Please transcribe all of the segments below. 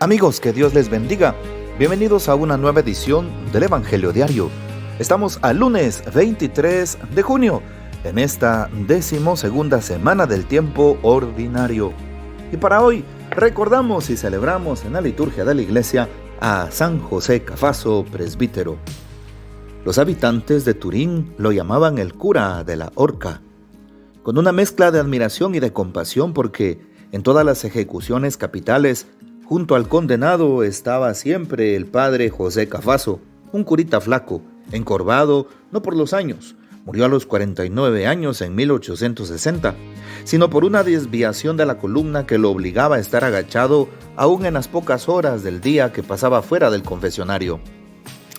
Amigos, que Dios les bendiga. Bienvenidos a una nueva edición del Evangelio Diario. Estamos al lunes 23 de junio, en esta 12ª semana del tiempo ordinario. Y para hoy recordamos y celebramos en la liturgia de la iglesia a San José Cafaso, presbítero. Los habitantes de Turín lo llamaban el cura de la horca, con una mezcla de admiración y de compasión, porque en todas las ejecuciones capitales, junto al condenado estaba siempre el padre José Cafaso, un curita flaco, encorvado no por los años, murió a los 49 años en 1860, sino por una desviación de la columna que lo obligaba a estar agachado aún en las pocas horas del día que pasaba fuera del confesionario.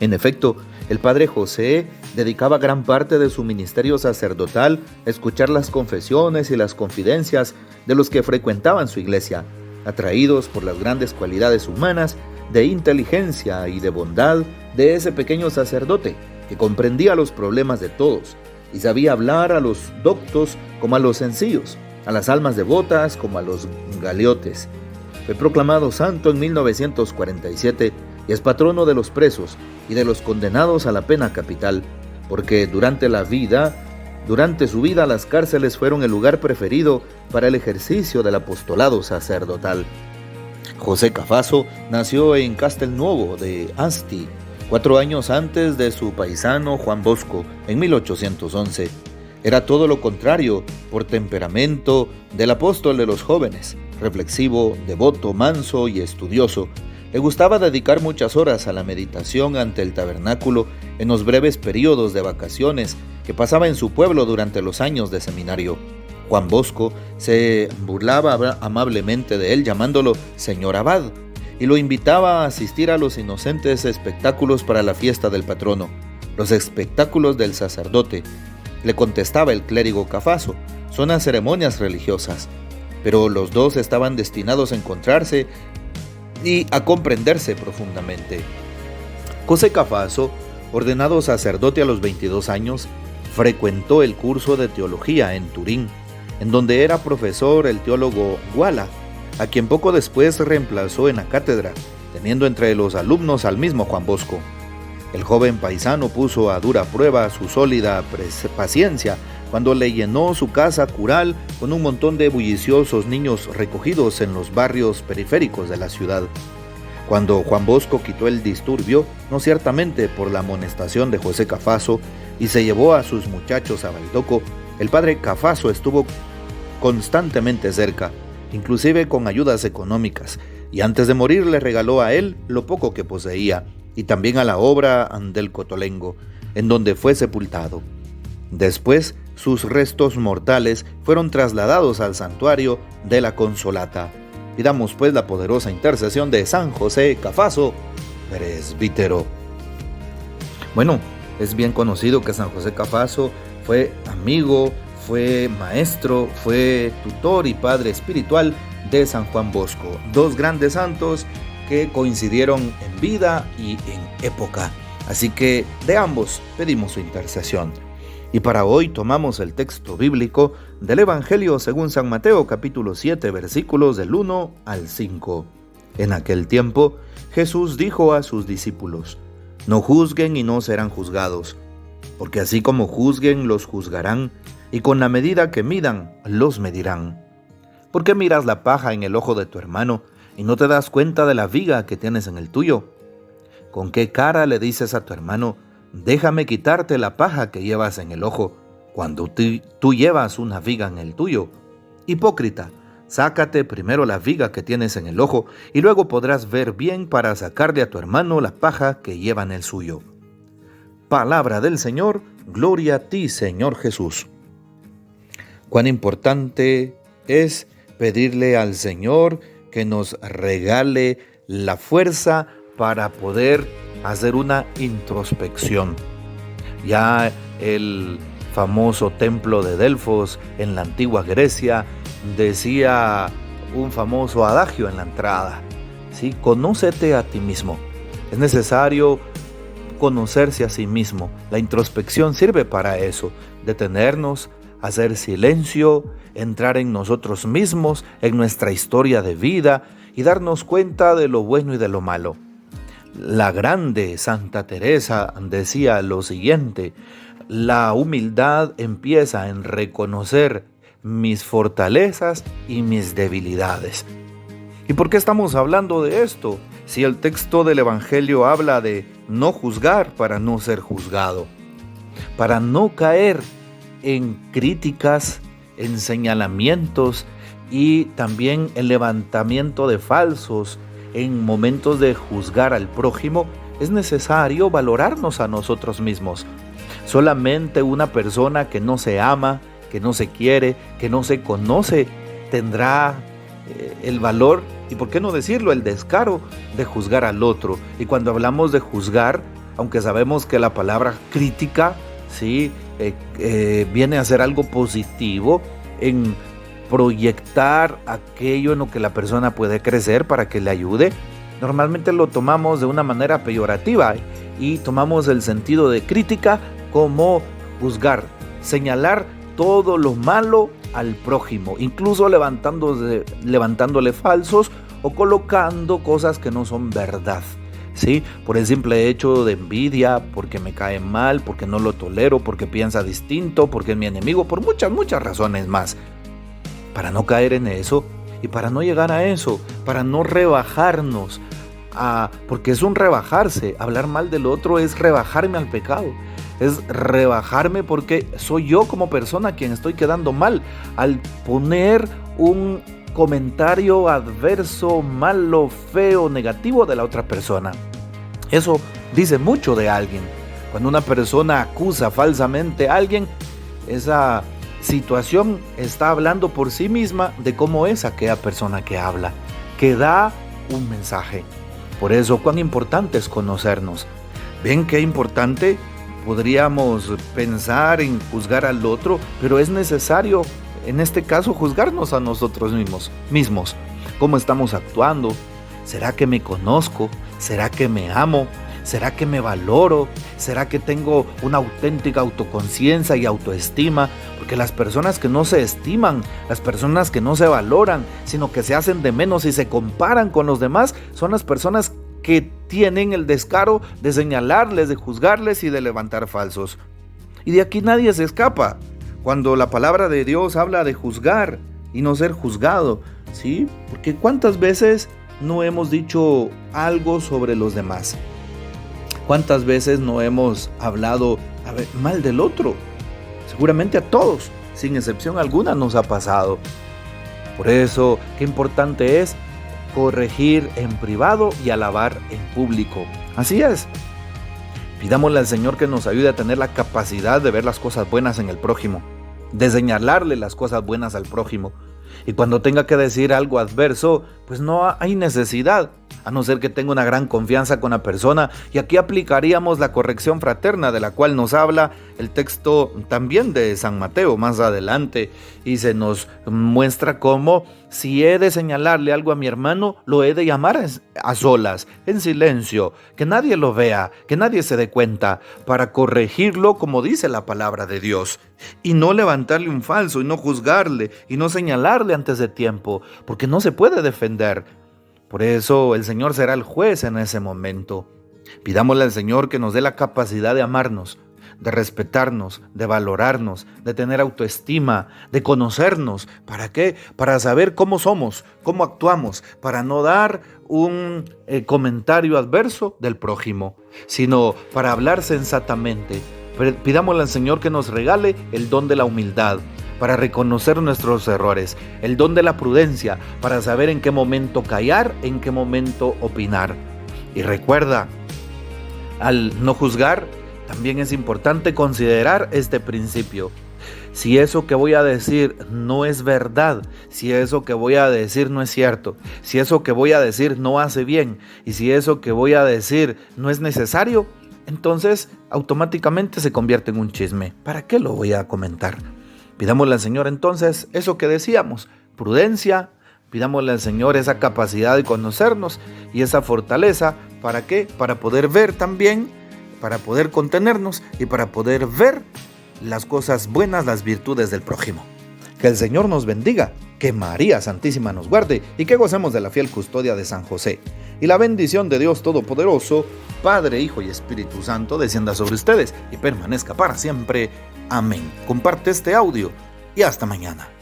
En efecto, el padre José dedicaba gran parte de su ministerio sacerdotal a escuchar las confesiones y las confidencias de los que frecuentaban su iglesia, atraídos por las grandes cualidades humanas, de inteligencia y de bondad de ese pequeño sacerdote que comprendía los problemas de todos y sabía hablar a los doctos como a los sencillos, a las almas devotas como a los galeotes. Fue proclamado santo en 1947 y es patrono de los presos y de los condenados a la pena capital, porque durante su vida las cárceles fueron el lugar preferido para el ejercicio del apostolado sacerdotal. José Cafaso nació en Castelnuovo de Asti, 4 años antes de su paisano Juan Bosco, en 1811. Era todo lo contrario, por temperamento, del apóstol de los jóvenes, reflexivo, devoto, manso y estudioso. Le gustaba dedicar muchas horas a la meditación ante el tabernáculo en los breves periodos de vacaciones que pasaba en su pueblo durante los años de seminario. Juan Bosco se burlaba amablemente de él, llamándolo señor abad, y lo invitaba a asistir a los inocentes espectáculos para la fiesta del patrono, los espectáculos del sacerdote. Le contestaba el clérigo Cafaso: son las ceremonias religiosas. Pero los dos estaban destinados a encontrarse y a comprenderse profundamente. José Cafaso, ordenado sacerdote a los 22 años, frecuentó el curso de teología en Turín, en donde era profesor el teólogo Guala, a quien poco después reemplazó en la cátedra, teniendo entre los alumnos al mismo Juan Bosco. El joven paisano puso a dura prueba su sólida paciencia cuando le llenó su casa cural con un montón de bulliciosos niños recogidos en los barrios periféricos de la ciudad. Cuando Juan Bosco quitó el disturbio, no ciertamente por la amonestación de José Cafaso, y se llevó a sus muchachos a Baldoco, el padre Cafaso estuvo constantemente cerca, inclusive con ayudas económicas, y antes de morir le regaló a él lo poco que poseía, y también a la obra del Cotolengo, en donde fue sepultado. Después, sus restos mortales fueron trasladados al santuario de la Consolata. Pidamos pues la poderosa intercesión de San José Cafaso, presbítero. Bueno, es bien conocido que San José Cafaso fue amigo, fue maestro, fue tutor y padre espiritual de San Juan Bosco, dos grandes santos que coincidieron en vida y en época. Así que de ambos pedimos su intercesión. Y para hoy tomamos el texto bíblico del Evangelio según San Mateo, capítulo 7, versículos del 1 al 5. En aquel tiempo, Jesús dijo a sus discípulos: no juzguen y no serán juzgados, porque así como juzguen, los juzgarán, y con la medida que midan, los medirán. ¿Por qué miras la paja en el ojo de tu hermano y no te das cuenta de la viga que tienes en el tuyo? ¿Con qué cara le dices a tu hermano: déjame quitarte la paja que llevas en el ojo, cuando tú llevas una viga en el tuyo? Hipócrita, sácate primero la viga que tienes en el ojo, y luego podrás ver bien para sacarle a tu hermano la paja que lleva en el suyo. Palabra del Señor, gloria a ti, Señor Jesús. Cuán importante es pedirle al Señor que nos regale la fuerza para poder hacer una introspección. Ya el famoso templo de Delfos en la antigua Grecia decía un famoso adagio en la entrada, ¿sí? Conócete a ti mismo. Es necesario conocerse a sí mismo. La introspección sirve para eso, detenernos, hacer silencio, entrar en nosotros mismos, en nuestra historia de vida y darnos cuenta de lo bueno y de lo malo. La grande Santa Teresa decía lo siguiente: la humildad empieza en reconocer mis fortalezas y mis debilidades. ¿Y por qué estamos hablando de esto? Si el texto del Evangelio habla de no juzgar para no ser juzgado, para no caer en críticas, en señalamientos y también el levantamiento de falsos en momentos de juzgar al prójimo, es necesario valorarnos a nosotros mismos. Solamente una persona que no se ama, que no se quiere, que no se conoce, tendrá el valor, y por qué no decirlo, el descaro de juzgar al otro. Y cuando hablamos de juzgar, aunque sabemos que la palabra crítica, ¿sí? Viene a ser algo positivo en proyectar aquello en lo que la persona puede crecer para que le ayude, normalmente lo tomamos de una manera peyorativa y tomamos el sentido de crítica como juzgar, señalar todo lo malo al prójimo, incluso levantándole falsos o colocando cosas que no son verdad, ¿sí? Por el simple hecho de envidia, porque me cae mal, porque no lo tolero, porque piensa distinto, porque es mi enemigo, por muchas razones más. Para no caer en eso y para no llegar a eso, para no rebajarnos, porque es un rebajarse. Hablar mal del otro es rebajarme al pecado, es rebajarme porque soy yo como persona quien estoy quedando mal al poner un comentario adverso, malo, feo, negativo de la otra persona. Eso dice mucho de alguien. Cuando una persona acusa falsamente a alguien, esa situación está hablando por sí misma de cómo es aquella persona que habla, que da un mensaje. Por eso, cuán importante es conocernos. ¿Ven qué importante? Podríamos pensar en juzgar al otro, pero es necesario, en este caso, juzgarnos a nosotros mismos. ¿Cómo estamos actuando? ¿Será que me conozco? ¿Será que me amo? ¿Será que me valoro? ¿Será que tengo una auténtica autoconciencia y autoestima? Porque las personas que no se estiman, las personas que no se valoran, sino que se hacen de menos y se comparan con los demás, son las personas que tienen el descaro de señalarles, de juzgarles y de levantar falsos. Y de aquí nadie se escapa. Cuando la palabra de Dios habla de juzgar y no ser juzgado, ¿sí? Porque ¿cuántas veces no hemos dicho algo sobre los demás? ¿Cuántas veces no hemos hablado mal del otro? Seguramente a todos, sin excepción alguna, nos ha pasado. Por eso, qué importante es corregir en privado y alabar en público. Así es. Pidámosle al Señor que nos ayude a tener la capacidad de ver las cosas buenas en el prójimo, de señalarle las cosas buenas al prójimo. Y cuando tenga que decir algo adverso, pues no hay necesidad, a no ser que tenga una gran confianza con la persona. Y aquí aplicaríamos la corrección fraterna de la cual nos habla el texto también de San Mateo más adelante. Y se nos muestra cómo si he de señalarle algo a mi hermano, lo he de llamar a solas, en silencio, que nadie lo vea, que nadie se dé cuenta, para corregirlo como dice la palabra de Dios. Y no levantarle un falso, y no juzgarle, y no señalarle antes de tiempo, porque no se puede defender. Por eso el Señor será el juez en ese momento. Pidámosle al Señor que nos dé la capacidad de amarnos, de respetarnos, de valorarnos, de tener autoestima, de conocernos. ¿Para qué? Para saber cómo somos, cómo actuamos, para no dar un comentario adverso del prójimo, sino para hablar sensatamente. Pidámosle al Señor que nos regale el don de la humildad, para reconocer nuestros errores, el don de la prudencia, para saber en qué momento callar, en qué momento opinar. Y recuerda, al no juzgar, también es importante considerar este principio. Si eso que voy a decir no es verdad, si eso que voy a decir no es cierto, si eso que voy a decir no hace bien, y si eso que voy a decir no es necesario, entonces automáticamente se convierte en un chisme. ¿Para qué lo voy a comentar? Pidámosle al Señor entonces eso que decíamos, prudencia. Pidámosle al Señor esa capacidad de conocernos y esa fortaleza. ¿Para qué? Para poder ver también, para poder contenernos y para poder ver las cosas buenas, las virtudes del prójimo. Que el Señor nos bendiga Que María Santísima nos guarde y que gocemos de la fiel custodia de San José. Y la bendición de Dios Todopoderoso, Padre, Hijo y Espíritu Santo, descienda sobre ustedes y permanezca para siempre. Amén. Comparte este audio y hasta mañana.